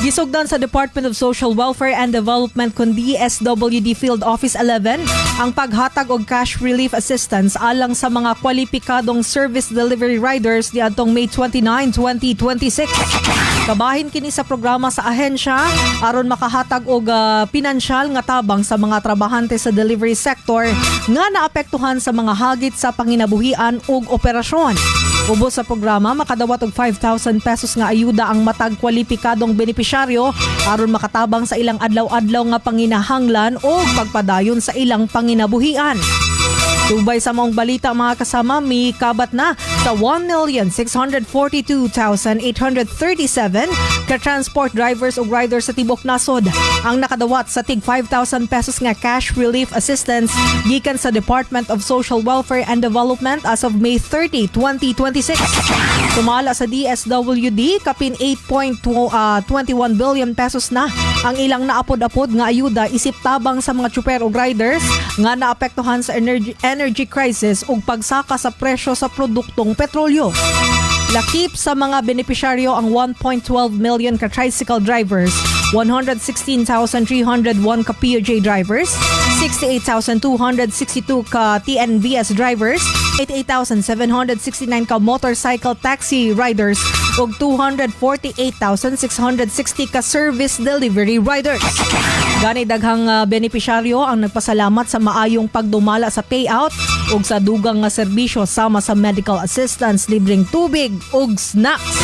Gisugdan sa Department of Social Welfare and Development kun DSWD Field Office 11 ang paghatag og cash relief assistance alang sa mga kwalipikadong service delivery riders niadtong May 29, 2026. Kabahin kini sa programa sa ahensya aron makahatag og pinansyal nga tabang sa mga trabahante sa delivery sector nga naapektuhan sa mga hagit sa panginabuhian ug operasyon. Ubos sa programa, makadawat og 5,000 pesos nga ayuda ang matag kwalipikadong benepisyaryo aron makatabang sa ilang adlaw-adlaw nga panginahanglan o pagpadayon sa ilang panginabuhian. Subay sa maong balita mga kasama, may kabat na sa 1,642,837 ka-transport drivers o riders sa Tibok Nasod ang nakadawat sa tig 5,000 pesos nga cash relief assistance gikan sa Department of Social Welfare and Development as of May 30, 2026. Sumala sa DSWD, kapin 8.21 billion pesos na ang ilang naapod-apod nga ayuda isip tabang sa mga tsuper o riders nga naapektuhan sa energy crisis ug pagsaka sa presyo sa produktong petrolyo. Lakip sa mga benepisyaryo ang 1.12 million ka-tricycle drivers, 116,301 ka-POJ drivers, 68,262 ka-TNVS drivers, 88,769 ka-motorcycle taxi riders ug 248,660 ka-service delivery riders. Gani daghang benepisyaryo ang nagpasalamat sa maayong pagdumala sa payout ug sa dugang nga serbisyo sama sa medical assistance, libreng tubig ug snacks.